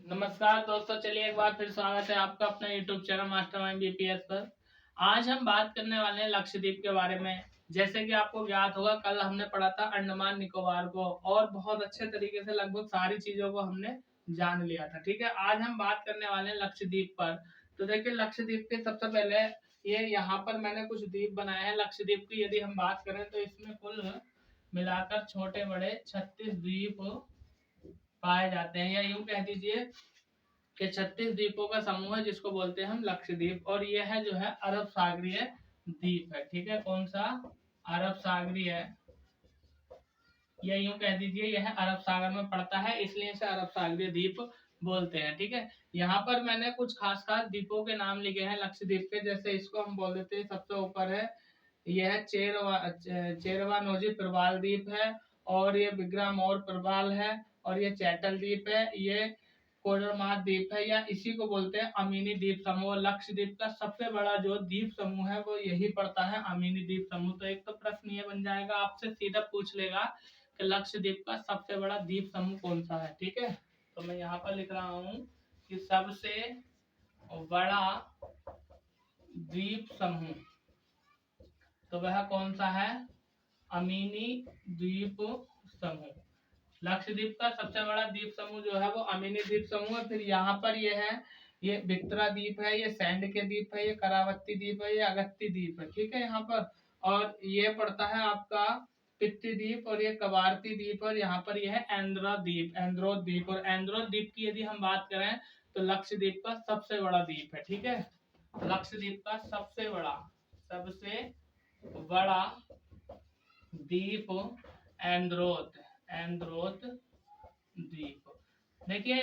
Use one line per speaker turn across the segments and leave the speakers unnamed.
नमस्कार दोस्तों, चलिए एक बार फिर स्वागत है आपका अपना यूट्यूब चैनल मास्टरमाइंड बीपीएस पर। आज हम बात करने वाले हैं लक्षद्वीप के बारे में। जैसे कि आपको ज्ञात होगा, कल हमने पढ़ा था अंडमान निकोबार को और बहुत अच्छे तरीके से लगभग सारी चीजों को हमने जान लिया था। ठीक है, आज हम बात करने वाले हैं लक्षद्वीप पर। तो देखिए, लक्षद्वीप के सबसे पहले ये यहाँ पर मैंने कुछ द्वीप बनाए हैं। लक्षद्वीप की यदि हम बात करें तो इसमें कुल मिलाकर छोटे बड़े 36 द्वीप पाए जाते हैं, या यूं कह दीजिए कि 36 द्वीपों का समूह है जिसको बोलते हैं हम लक्षद्वीप। और यह है जो है अरब सागरीय द्वीप है। ठीक है, कौन सा? अरब सागरीय। या यूं कह दीजिए यह अरब सागर में पड़ता है, इसलिए इसे अरब सागरीय द्वीप बोलते हैं। ठीक है, यहाँ पर मैंने कुछ खास खास द्वीपों के नाम लिखे हैं लक्षद्वीप के। जैसे इसको हम बोल देते हैं, सबसे ऊपर है यह चेरवानोजी प्रवाल द्वीप है, और ये विग्रामोर प्रवाल है, और ये चैटल द्वीप है, ये कोडरमार्क द्वीप है, या इसी को बोलते हैं अमीनी द्वीप समूह। लक्षद्वीप का सबसे बड़ा जो द्वीप समूह है वो यही पड़ता है, अमीनी द्वीप समूह। तो एक तो प्रश्न ये बन जाएगा, आपसे सीधा पूछ लेगा कि लक्षद्वीप का सबसे बड़ा द्वीप समूह कौन सा है। ठीक है, तो मैं यहाँ पर लिख रहा हूँ कि सबसे बड़ा द्वीप समूह, तो वह कौन सा है? अमीनी द्वीप समूह। लक्षद्वीप का सबसे बड़ा द्वीप समूह जो है वो अमीनी द्वीप समूह है। फिर यहाँ पर ये है, ये बित्रा द्वीप है, ये सैंड के द्वीप है, ये करावती द्वीप है, ये अगत्ती द्वीप है। ठीक है, यहाँ पर और ये पड़ता है आपका पित्ती द्वीप, और ये कवारती द्वीप, और यहाँ पर यह है एंद्रा द्वीप, एंद्रो द्वीप। और एंद्रो द्वीप की यदि हम बात करें तो लक्षद्वीप का सबसे बड़ा द्वीप है। ठीक है, लक्षद्वीप का सबसे बड़ा द्वीप एंद्रोथ एंद्रोथ द्वीप। देखिए,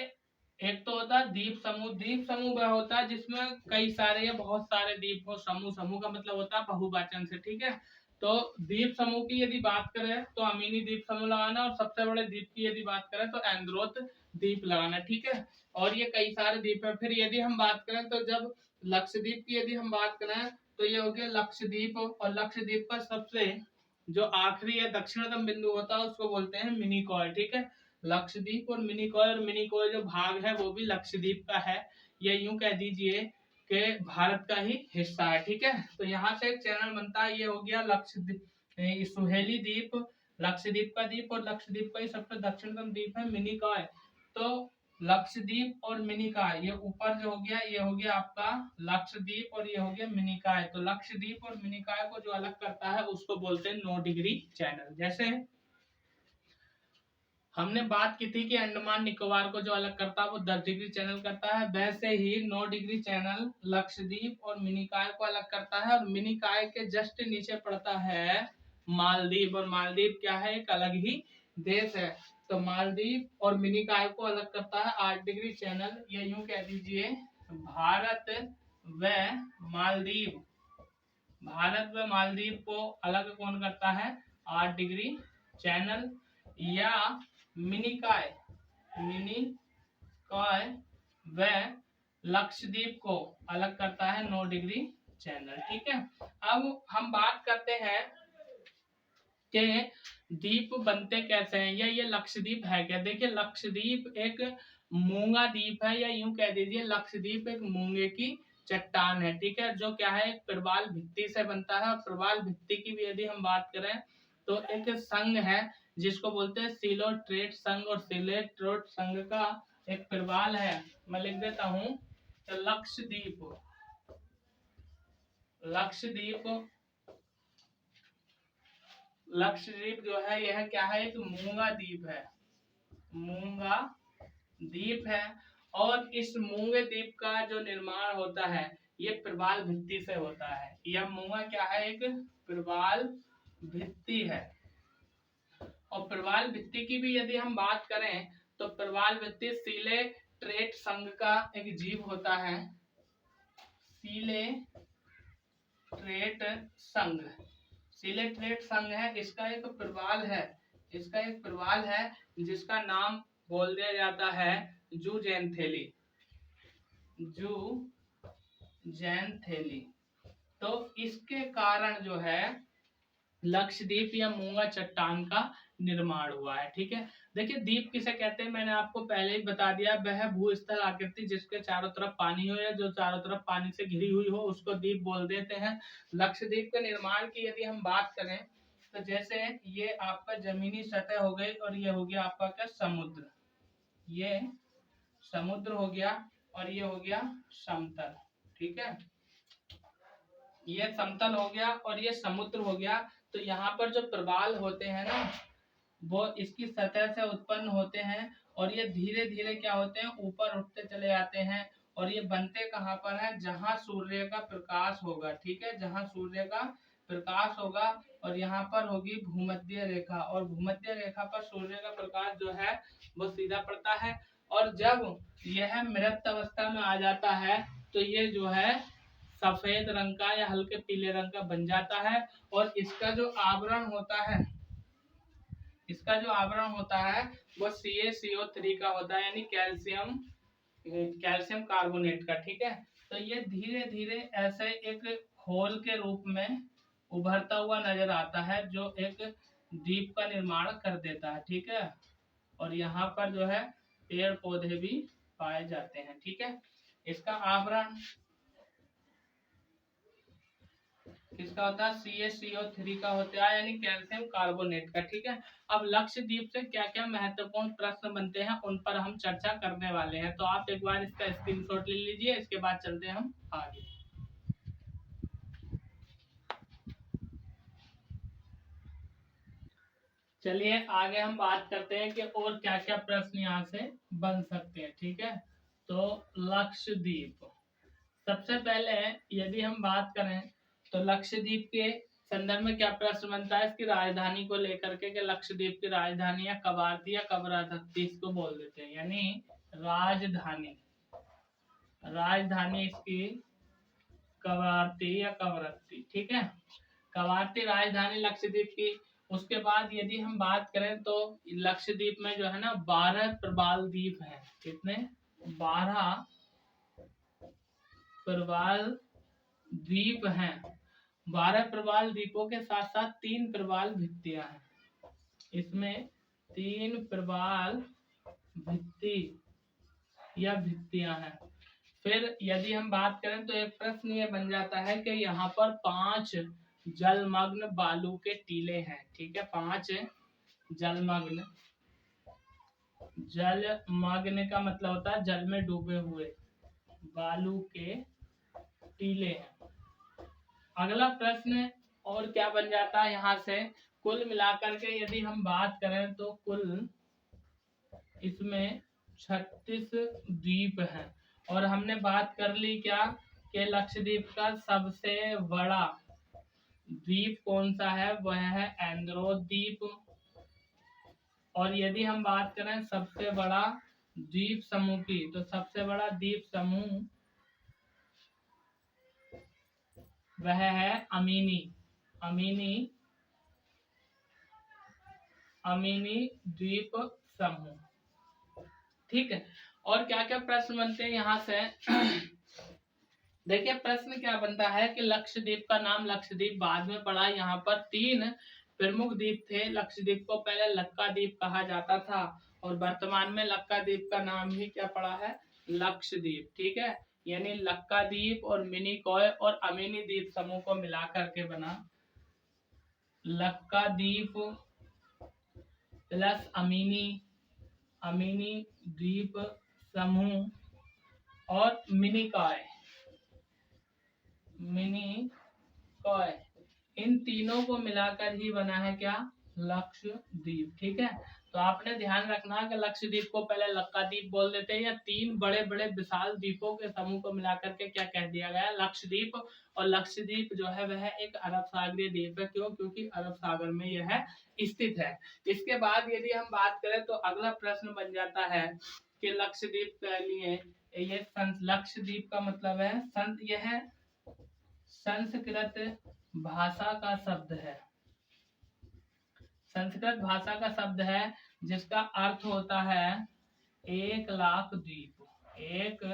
एक तो होता है द्वीप समूह। द्वीप समूह वह होता है जिसमें कई सारे या बहुत सारे द्वीप हो। समूह, समूह का मतलब होता है बहुवचन से। ठीक है, तो द्वीप समूह की यदि बात करें तो अमीनी द्वीप समूह लगाना, और सबसे बड़े द्वीप की यदि बात करें तो एंद्रोथ द्वीप लगाना। ठीक है, और ये कई सारे द्वीप है। फिर यदि हम बात करें तो जब लक्षद्वीप की यदि हम बात करें तो ये हो गया लक्षद्वीप, और लक्षद्वीप का सबसे जो आखिरी या दक्षिणतम बिंदु होता है उसको बोलते हैं मिनिकॉय। ठीक है, लक्षद्वीप और मिनिकॉय जो भाग है वो भी लक्षद्वीप का है, या यूं कह दीजिए कि भारत का ही हिस्सा है। ठीक है, तो यहाँ से एक चैनल बनता है, ये हो गया लक्षद्वीप, सुहेली द्वीप, लक्षद्वीप का द्वीप, और लक्षद्वीप का ही सबसे दक्षिणतम द्वीप है मिनिकॉय। तो लक्षद्वीप और मिनिकॉय, ये ऊपर जो हो गया ये हो गया आपका लक्षद्वीप, और ये हो गया मिनिकॉय। तो लक्षद्वीप और मिनिकॉय को जो अलग करता है उसको बोलते हैं 9 डिग्री चैनल। जैसे हमने बात की थी कि अंडमान निकोबार को जो अलग करता है वो 10 डिग्री चैनल करता है, वैसे ही 9 डिग्री चैनल लक्षद्वीप और मिनिकॉय को अलग करता है। और मिनिकॉय के जस्ट नीचे पड़ता है मालदीव, और मालदीव क्या है? एक अलग ही देश है। तो मालदीव और मिनिकॉय को अलग करता है 8 डिग्री चैनल, या यूं कह दीजिए भारत व मालदीव। भारत व मालदीव को अलग कौन करता है? 8 डिग्री चैनल। या मिनिकॉय मिनिकॉय व लक्षद्वीप को अलग करता है 9 डिग्री चैनल। ठीक है, अब हम बात करते हैं कि द्वीप बनते कैसे हैं, या ये लक्षद्वीप है क्या। देखिए, लक्षद्वीप एक मूंगा द्वीप है, या यूं कह दीजिए लक्षद्वीप एक मूंगे की चट्टान है। ठीक है, जो क्या है, एक प्रवाल भित्ति से बनता है। और प्रवाल भित्ति की भी यदि हम बात करें तो एक संघ है जिसको बोलते हैं सिलोट्रेट संघ, और सिलोट्रेट संघ का एक प्रवाल है। मैं लिख देता हूं तो लक्षद्वीप लक्षद्वीप लक्षद्वीप जो है यह क्या है? एक मूंगा द्वीप है, मूंगा द्वीप है। और इस मूंगे द्वीप का जो निर्माण होता है ये प्रवाल भित्ति से होता है। यह मूंगा क्या है? एक प्रवाल भित्ति है। और प्रवाल भित्ति की भी यदि हम बात करें तो प्रवाल भित्ति सिलेट्रेट संघ का एक जीव होता है, सिलेट्रेट संघ। सिलेट्रेट संघ है, इसका एक प्रवाल है जिसका नाम बोल दिया जाता है जूजेंथेली। तो इसके कारण जो है लक्षद्वीप या मूंगा चट्टान का निर्माण हुआ है। ठीक है, देखिए द्वीप किसे कहते हैं मैंने आपको पहले ही बता दिया, वह भूस्थल आकृति जिसके चारों तरफ पानी हो या जो चारों तरफ पानी से घिरी हुई हो उसको द्वीप बोल देते हैं। लक्षद्वीप के निर्माण की यदि हम बात करें तो जैसे ये आपका जमीनी सतह हो गई और ये हो गया आपका क्या समुद्र, ये समुद्र हो गया और ये हो गया समतल। ठीक है, ये समतल हो गया और ये समुद्र हो गया। तो यहाँ पर जो प्रवाल होते हैं ना वो इसकी सतह से उत्पन्न होते हैं और ये धीरे धीरे क्या होते हैं ऊपर उठते चले जाते हैं। और ये बनते कहाँ पर है, जहाँ सूर्य का प्रकाश होगा। ठीक है, जहाँ सूर्य का प्रकाश होगा और यहाँ पर होगी भूमध्य रेखा, और भूमध्य रेखा पर सूर्य का प्रकाश जो है वो सीधा पड़ता है। और जब यह मृत अवस्था में आ जाता है तो ये जो है सफेद रंग का या हल्के पीले रंग का बन जाता है। और इसका जो आवरण होता है, इसका जो आवरण होता है वो CaCO3 का होता है, यानी कैल्शियम कार्बोनेट का। ठीक है, तो ये धीरे धीरे ऐसे एक खोल के रूप में उभरता हुआ नजर आता है जो एक द्वीप का निर्माण कर देता है। ठीक है, और यहाँ पर जो है पेड़ पौधे भी पाए जाते हैं। ठीक है, इसका आवरण किसका होता है, CaCO3 का होता है, यानी कैल्शियम कार्बोनेट का। ठीक है, अब लक्षद्वीप से क्या क्या महत्वपूर्ण प्रश्न बनते हैं उन पर हम चर्चा करने वाले हैं। तो आप एक बार इसका स्क्रीनशॉट ले लीजिए, इसके बाद चलते हैं हम आगे। चलिए आगे हम बात करते हैं कि और क्या क्या प्रश्न यहाँ से बन सकते हैं। ठीक है, तो लक्षद्वीप, सबसे पहले यदि हम बात करें तो लक्षद्वीप के संदर्भ में क्या प्रश्न बनता है, इसकी राजधानी को लेकर के कि लक्षद्वीप की राजधानी या कवारती या कवरत्ती इसको बोल देते हैं, यानी राजधानी, राजधानी इसकी कवारती या कवरत्ती। ठीक है, कवारती राजधानी लक्षद्वीप की। उसके बाद यदि हम बात करें तो लक्षद्वीप में जो है ना 12 प्रवाल द्वीप है। कितने, 12 प्रवाल द्वीप हैं। 12 प्रवाल द्वीपों के साथ साथ 3 प्रवाल भित्तियां हैं। इसमें 3 प्रवाल भित्ति या भित्तियां हैं। फिर यदि हम बात करें तो एक प्रश्न ये बन जाता है कि यहाँ पर 5 जलमग्न बालू के टीले हैं। ठीक है, 5 जलमग्न, जलमग्न का मतलब होता है जल में डूबे हुए, बालू के टीले हैं। अगला प्रश्न और क्या बन जाता है यहाँ से, कुल मिलाकर के यदि हम बात करें तो कुल इसमें 36 द्वीप हैं। और हमने बात कर ली क्या कि लक्षद्वीप का सबसे बड़ा द्वीप कौन सा है, वह है एंद्रोथ द्वीप। और यदि हम बात करें सबसे बड़ा द्वीप समूह की, तो सबसे बड़ा द्वीप समूह वह है अमीनी, अमीनी द्वीप समूह। ठीक है, और क्या क्या प्रश्न बनते हैं यहाँ से देखिए प्रश्न क्या बनता है कि लक्षद्वीप का नाम लक्षद्वीप बाद में पड़ा। यहाँ पर 3 प्रमुख द्वीप थे। लक्षद्वीप को पहले लक्का द्वीप कहा जाता था और वर्तमान में लक्का द्वीप का नाम ही क्या पड़ा है, लक्षद्वीप। ठीक है, यानी लक्का द्वीप और मिनिकॉय और अमीनी द्वीप समूह को मिला करके बना लक्का द्वीप प्लस अमीनी द्वीप समूह और मिनिकॉय, इन तीनों को मिलाकर ही बना है क्या, लक्षद्वीप। ठीक है, तो आपने ध्यान रखना कि लक्षद्वीप को पहले लक्का द्वीप बोल देते हैं, या 3 बड़े बड़े विशाल द्वीपों के समूह को मिलाकर के क्या कह दिया गया, लक्षद्वीप। और लक्षद्वीप जो है वह एक अरब सागरीय द्वीप है। क्यों, क्योंकि अरब सागर में यह स्थित है। इसके बाद यदि हम बात करें तो अगला प्रश्न बन जाता है कि लक्षद्वीप के लिए ये लक्षद्वीप का मतलब है यह संस्कृत भाषा का शब्द है, संस्कृत भाषा का शब्द है जिसका अर्थ होता है 1 लाख द्वीप, 1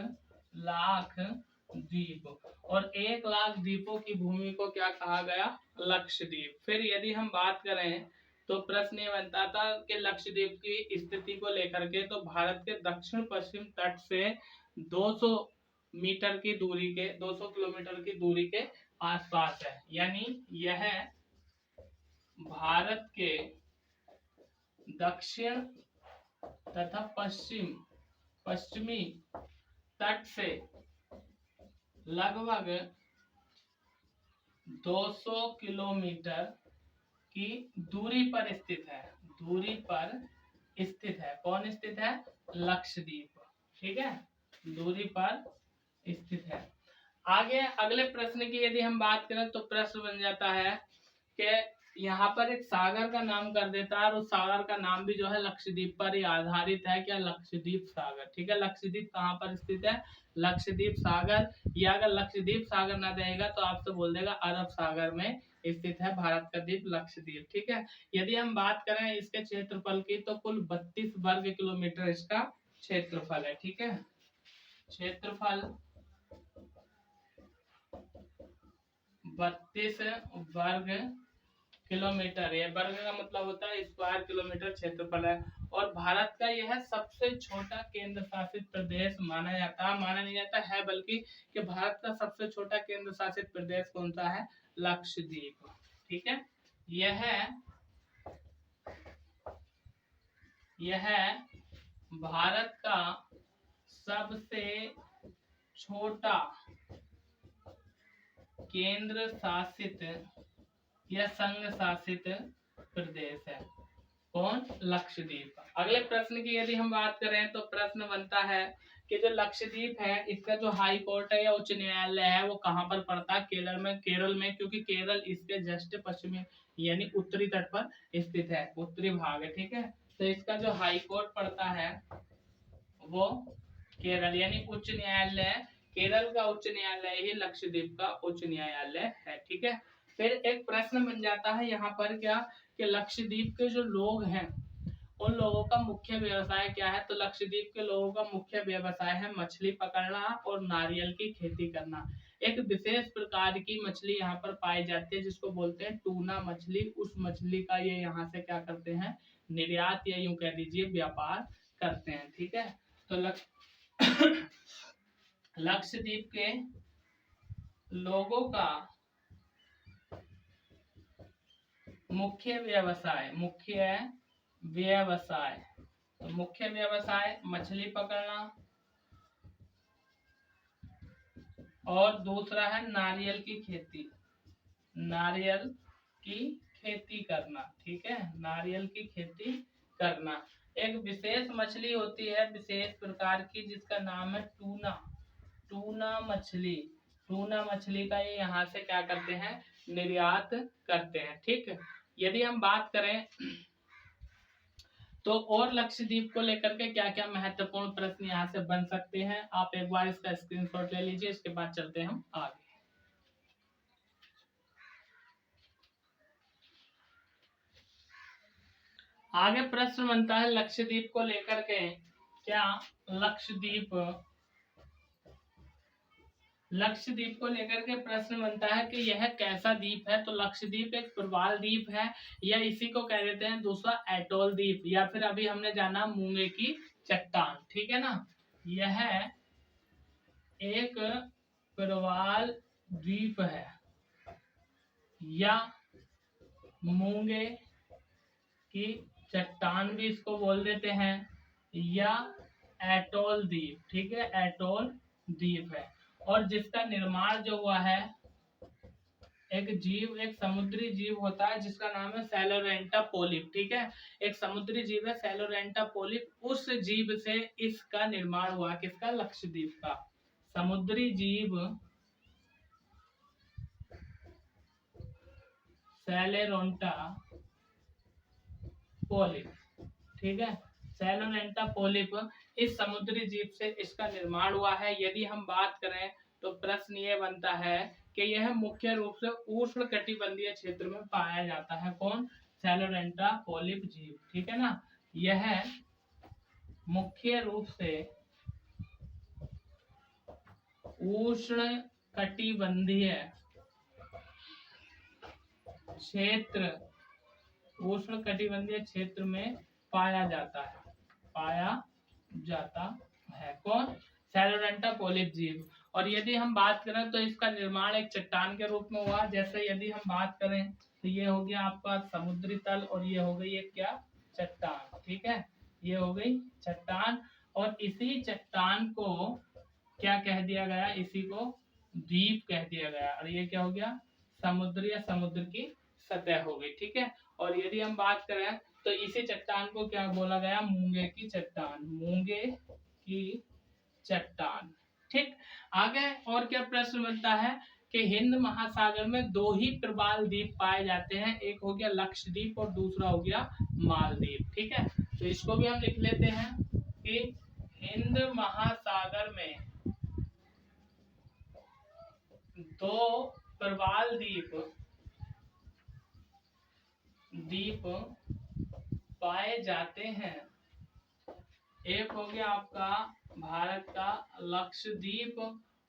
लाख द्वीप। और 1 लाख द्वीपों की भूमि को क्या कहा गया, लक्षद्वीप। फिर यदि हम बात करें तो प्रश्न ये बनता था कि लक्षद्वीप की स्थिति को लेकर के, तो भारत के दक्षिण पश्चिम तट से 200 मीटर की दूरी के 200 किलोमीटर की दूरी के आसपास है। यानी यह भारत के दक्षिण तथा पश्चिमी तट से लगभग 200 किलोमीटर की दूरी पर स्थित है। दूरी पर स्थित है। कौन स्थित है? लक्षद्वीप। ठीक है, दूरी पर स्थित है। आगे अगले प्रश्न की यदि हम बात करें तो प्रश्न बन जाता है कि यहाँ पर एक सागर का नाम कर देता है, और उस सागर का नाम भी जो है लक्षद्वीप पर ही आधारित है। क्या? लक्षद्वीप सागर। ठीक है, लक्षद्वीप कहाँ पर स्थित है? लक्षद्वीप सागर। या अगर लक्षद्वीप सागर ना देगा तो आपसे बोल देगा अरब सागर में स्थित है भारत का द्वीप लक्षद्वीप। ठीक है, यदि हम बात करें इसके क्षेत्रफल की तो कुल 32 वर्ग किलोमीटर इसका क्षेत्रफल है। ठीक है, क्षेत्रफल 32 वर्ग किलोमीटर। ये वर्ग का मतलब होता है स्क्वायर किलोमीटर क्षेत्रफल है। और भारत का यह सबसे छोटा केंद्र शासित प्रदेश माना जाता है, माना नहीं जाता है बल्कि कि भारत का सबसे छोटा केंद्र शासित प्रदेश कौन सा है? लक्षद्वीप। ठीक है, यह भारत का सबसे छोटा केंद्र शासित या संघ शासित प्रदेश है। कौन? लक्षद्वीप। अगले प्रश्न की यदि हम बात करें तो प्रश्न बनता है कि जो लक्षद्वीप है इसका जो हाई कोर्ट है या उच्च न्यायालय है वो कहाँ पर पड़ता है? केरल में, क्योंकि केरल इसके जस्ट पश्चिमी यानी उत्तरी तट पर स्थित है, उत्तरी भाग है। ठीक है, तो इसका जो हाई कोर्ट पड़ता है वो केरल यानी उच्च न्यायालय, केरल का उच्च न्यायालय ही लक्षद्वीप का उच्च न्यायालय है। ठीक है, फिर एक प्रश्न बन जाता है यहाँ पर क्या कि लक्षद्वीप के जो लोग हैं उन लोगों का मुख्य व्यवसाय क्या है? तो लक्षद्वीप के लोगों का मुख्य व्यवसाय है मछली पकड़ना और नारियल की खेती करना। एक विशेष प्रकार की मछली यहाँ पर पाई जाती है जिसको बोलते हैं टूना मछली। उस मछली का ये यहाँ से क्या करते हैं? निर्यात या यूं कह दीजिए व्यापार करते हैं। ठीक है, तो लक्षद्वीप के लोगों का मुख्य व्यवसाय मछली पकड़ना और दूसरा है नारियल की खेती करना। ठीक है, नारियल की खेती करना। एक विशेष मछली होती है विशेष प्रकार की जिसका नाम है टूना मछली का ये यहाँ से क्या करते हैं? निर्यात करते हैं। ठीक है, यदि हम बात करें तो और लक्षद्वीप को लेकर के क्या क्या महत्वपूर्ण प्रश्न यहाँ से बन सकते हैं, आप एक बार इसका स्क्रीनशॉट ले लीजिए, इसके बाद चलते हैं हम आगे। आगे प्रश्न बनता है लक्षद्वीप को लेकर के, क्या लक्षद्वीप को लेकर के प्रश्न बनता है कि यह कैसा द्वीप है? तो लक्षद्वीप एक प्रवाल द्वीप है या इसी को कह देते हैं दूसरा एटोल द्वीप, या फिर अभी हमने जाना मूंगे की चट्टान। ठीक है ना, यह एक प्रवाल द्वीप है या मूंगे की चट्टान भी इसको बोल देते हैं, या एटोल द्वीप। ठीक है, एटोल द्वीप है। और जिसका निर्माण जो हुआ है एक समुद्री जीव होता है जिसका नाम है सैलोरेंटा पोलिप। ठीक है, एक समुद्री जीव है सैलोरेंटा पोलिप, उस जीव से इसका निर्माण हुआ। किसका? लक्षद्वीप का समुद्री जीव सैलोरेंटा पोलिप। ठीक है, सैलोरेंटा पोलिप इस समुद्री जीव से इसका निर्माण हुआ है। यदि हम बात करें तो प्रश्न ये बनता है कि यह मुख्य रूप से उष्ण कटिबंधीय क्षेत्र में पाया जाता है। कौन? सैलोरेंटा पोलिप जीव। ठीक है ना, यह मुख्य रूप से उष्ण कटिबंधीय क्षेत्र उष्णकटिबंधीय क्षेत्र में पाया जाता है कौन? सैलोडेंटा पोलिप जीव। और यदि हम बात करें तो इसका निर्माण एक चट्टान के रूप में हुआ। जैसे यदि हम बात करें तो ये हो गया आपका समुद्री तल और ये हो गई एक क्या? चट्टान। ठीक है, ये हो गई चट्टान। और इसी चट्टान को क्या कह दिया गया? इसी को द्वीप कह दिया गया। और ये क्या हो गया? समुद्र या समुद्र की सतह हो गई। ठीक है, और यदि हम बात करें तो इसी चट्टान को क्या बोला गया? मूंगे की चट्टान। मूंगे की चट्टान। ठीक, आगे और क्या प्रश्न बनता है कि हिंद महासागर में दो ही प्रवाल द्वीप पाए जाते हैं, एक हो गया लक्षद्वीप और दूसरा हो गया मालदीव। ठीक है, तो इसको भी हम लिख लेते हैं कि हिंद महासागर में दो प्रवाल द्वीप पाए जाते हैं। एक हो गया आपका भारत का लक्षद्वीप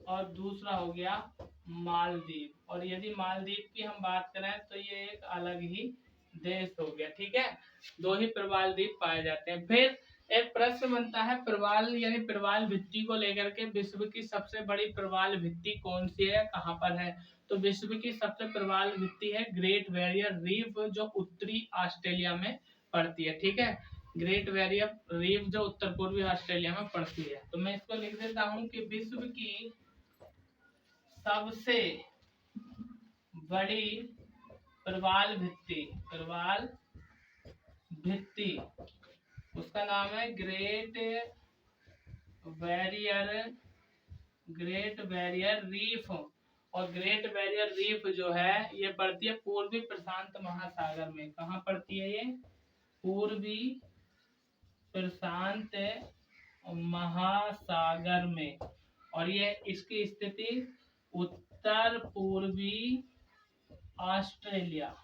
और दूसरा हो गया मालदीव। और यदि मालदीव की हम बात करें तो ये एक अलग ही देश हो गया। ठीक है, दो ही प्रवाल द्वीप पाए जाते हैं। फिर एक प्रश्न बनता है प्रवाल यानी प्रवाल भित्ति को लेकर के, विश्व की सबसे बड़ी प्रवाल भित्ति कौन सी है, कहाँ पर है? तो विश्व की सबसे प्रवाल भित्ति है ग्रेट बैरियर रीफ, जो उत्तरी ऑस्ट्रेलिया में पड़ती है। ठीक है, ग्रेट बैरियर रीफ जो उत्तर पूर्वी ऑस्ट्रेलिया में पड़ती है। तो मैं इसको लिख देता हूं कि विश्व की सबसे बड़ी प्रवाल भित्ति उसका नाम है ग्रेट बैरियर रीफ। और ग्रेट बैरियर रीफ जो है ये पड़ती है पूर्वी प्रशांत महासागर में। कहाँ पड़ती है ये? पूर्वी प्रशांत महासागर में। और ये इसकी स्थिति उत्तर पूर्वी ऑस्ट्रेलिया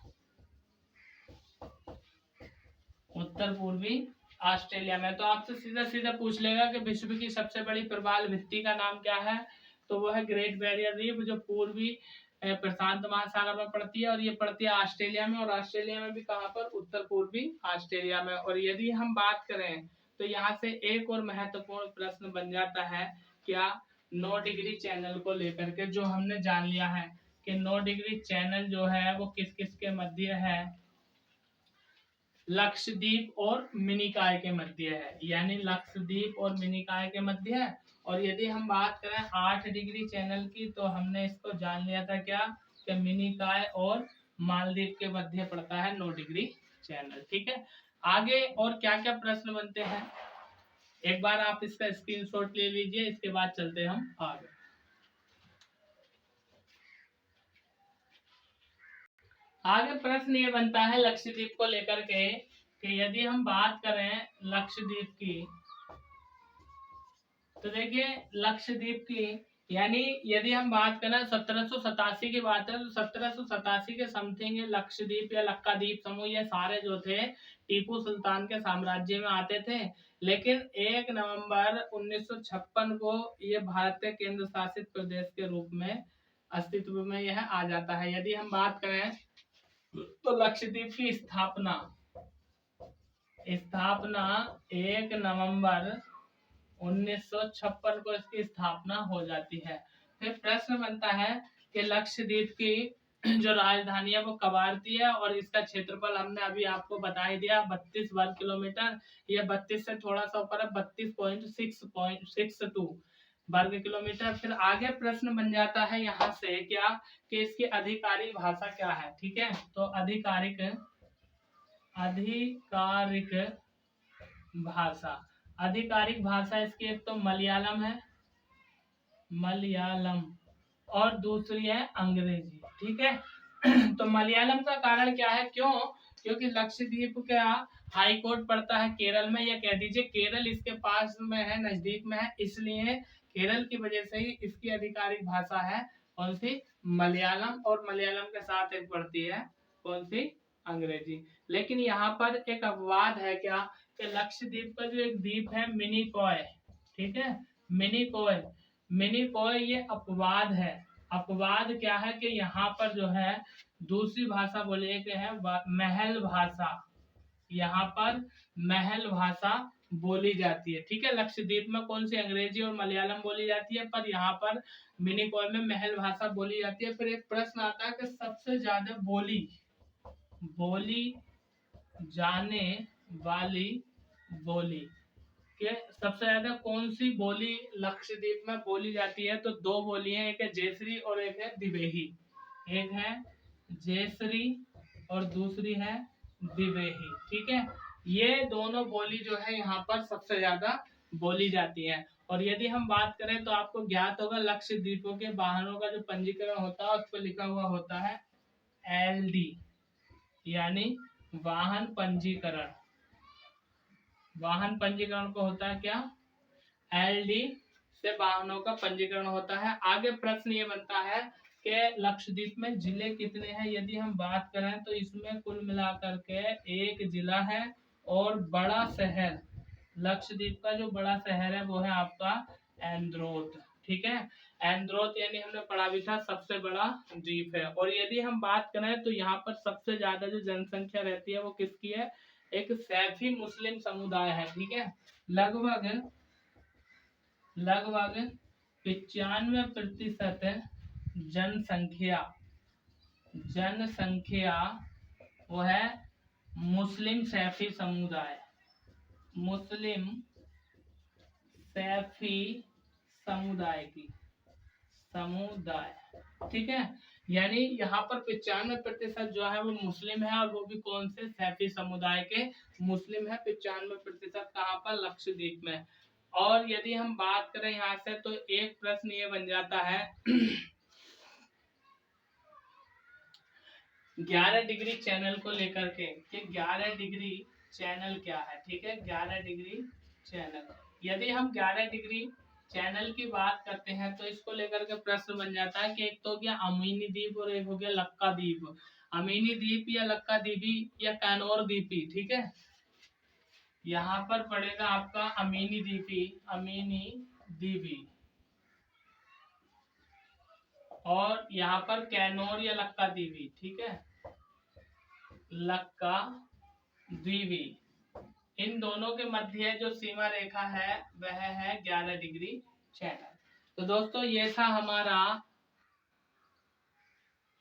में। तो आपसे सीधा सीधा पूछ लेगा कि विश्व की सबसे बड़ी प्रवाल भित्ति का नाम क्या है, तो वो है ग्रेट बैरियर रीफ, जो पूर्वी प्रशांत महासागर में पड़ती है। और ये पड़ती है ऑस्ट्रेलिया में। और ऑस्ट्रेलिया में भी कहाँ पर? उत्तर पूर्वी ऑस्ट्रेलिया में। और यदि हम बात करें तो यहाँ से एक और महत्वपूर्ण प्रश्न बन जाता है क्या? 9 डिग्री चैनल को लेकर के, जो हमने जान लिया है कि 9 डिग्री चैनल जो है वो किस किस के मध्य है? लक्षद्वीप और मिनिकॉय के मध्य है, यानी लक्षद्वीप और मिनिकॉय के मध्य है। और यदि हम बात करें 8 डिग्री चैनल की, तो हमने इसको जान लिया था क्या? कि मिनिकॉय और मालदीव के मध्य पड़ता है 9 डिग्री चैनल। ठीक है, आगे और क्या क्या प्रश्न बनते हैं एक बार आप इसका स्क्रीनशॉट ले लीजिए, इसके बाद चलते हम आगे। आगे प्रश्न ये बनता है लक्षद्वीप को लेकर के कि यदि हम बात करें लक्षद्वीप की, तो देखिए लक्षद्वीप की यानी यदि हम बात करें 1787 की बात है, तो 1787 के समथिंग लक्षद्वीप या लक्काद्वीप समूह ये सारे जो थे टीपू सुल्तान के साम्राज्य में आते थे। लेकिन 1 नवंबर 1956 को ये भारत के केंद्र शासित प्रदेश के रूप में अस्तित्व में यह आ जाता है। यदि हम बात करें तो लक्षद्वीप की स्थापना 1 नवंबर 1956 को इसकी स्थापना हो जाती है। फिर प्रश्न बनता है कि लक्षद्वीप की जो राजधानी है वो कब आती है, और इसका क्षेत्रफल हमने अभी आपको बता ही दिया 32 वर्ग किलोमीटर। ये 32 से थोड़ा सा ऊपर है, 32.662 वर्ग किलोमीटर। फिर आगे प्रश्न बन जाता है यहाँ से क्या कि इसकी आधिकारिक भाषा क्या है। ठीक है, तो आधिकारिक भाषा इसकी एक तो मलयालम है, और दूसरी है अंग्रेजी। ठीक है, तो मलयालम का कारण क्या है? क्योंकि लक्षद्वीप का हाई कोर्ट पड़ता है केरल में, या कह दीजिए केरल इसके पास में है, नजदीक में है, इसलिए केरल की वजह से ही इसकी आधिकारिक भाषा है कौन सी? मलयालम। और मलयालम के साथ एक पड़ती है कौन सी? अंग्रेजी। लेकिन यहाँ पर एक अपवाद है क्या कि लक्षद्वीप का जो एक द्वीप है मिनिकॉय, ठीक है, मिनिकॉय ये अपवाद है। अपवाद क्या है कि यहाँ पर जो है दूसरी भाषा बोली एक है महल भाषा, यहाँ पर महल भाषा बोली जाती है। ठीक है, लक्षद्वीप में कौन सी अंग्रेजी और मलयालम बोली जाती है, पर यहाँ पर मिनिकॉय में महल भाषा बोली जाती है। फिर एक प्रश्न आता है कि सबसे ज्यादा बोली जाने वाली बोली के सबसे ज्यादा कौन सी बोली लक्षद्वीप में बोली जाती है, तो दो बोली है, एक है जयश्री और एक है दिवेही। एक है जयश्री और दूसरी है दिवेही। ठीक है, ये दोनों बोली जो है यहाँ पर सबसे ज्यादा बोली जाती है। और यदि हम बात करें तो आपको ज्ञात होगा लक्षद्वीपों के वाहनों का जो पंजीकरण होता है उस पर लिखा हुआ होता है LD, यानी वाहन पंजीकरण। वाहन पंजीकरण को होता है क्या, LD से वाहनों का पंजीकरण होता है। आगे प्रश्न ये बनता है कि लक्षद्वीप में जिले कितने हैं। यदि हम बात करें तो इसमें कुल मिलाकर के एक जिला है और बड़ा शहर, लक्षद्वीप का जो बड़ा शहर है वो है आपका एंद्रोथ। ठीक है, एंद्रोथ यानी हमने पढ़ा भी था सबसे बड़ा द्वीप है। और यदि हम बात करें तो यहाँ पर सबसे ज्यादा जो जनसंख्या रहती है वो किसकी है, एक सैफी मुस्लिम समुदाय है। ठीक है, लगभग 95% जनसंख्या वो है मुस्लिम सैफी समुदाय, मुस्लिम सैफी समुदाय की समुदाय। ठीक है, यानी यहाँ पर 95% जो है वो मुस्लिम है, और वो भी कौन से, सैफी समुदाय के मुस्लिम है 95%। कहाँ पर, लक्षद्वीप में। और यदि हम बात करें यहाँ से तो एक प्रश्न ये बन जाता है 11 डिग्री चैनल को लेकर के कि 11 डिग्री चैनल क्या है। ठीक है, 11 डिग्री चैनल, यदि हम 11 डिग्री चैनल की बात करते हैं तो इसको लेकर के प्रश्न बन जाता है कि एक तो हो गया अमीनी द्वीप और एक हो गया लक्का द्वीप। अमीनी द्वीप या लक्का द्वीपी या कैनोर द्वीपी। ठीक है, यहाँ पर पड़ेगा आपका अमीनी द्वीपी और यहाँ पर कैनोर या लक्का द्वीपी। ठीक है, लक्का द्वीपी, इन दोनों के मध्य जो सीमा रेखा है वह है 11 डिग्री चैनल। तो दोस्तों ये था हमारा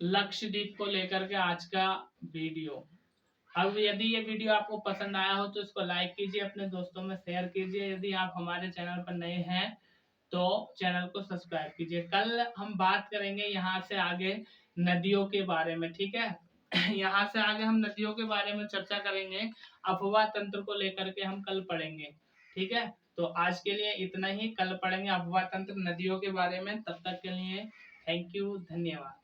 लक्षद्वीप को लेकर के आज का वीडियो। अब यदि ये वीडियो आपको पसंद आया हो तो इसको लाइक कीजिए, अपने दोस्तों में शेयर कीजिए। यदि आप हमारे चैनल पर नए हैं तो चैनल को सब्सक्राइब कीजिए। कल हम बात करेंगे यहाँ से आगे नदियों के बारे में। ठीक है, यहाँ से आगे हम नदियों के बारे में चर्चा करेंगे, अफवाह तंत्र को लेकर के हम कल पढ़ेंगे। ठीक है, तो आज के लिए इतना ही, कल पढ़ेंगे अफवाह तंत्र नदियों के बारे में। तब तक के लिए थैंक यू, धन्यवाद।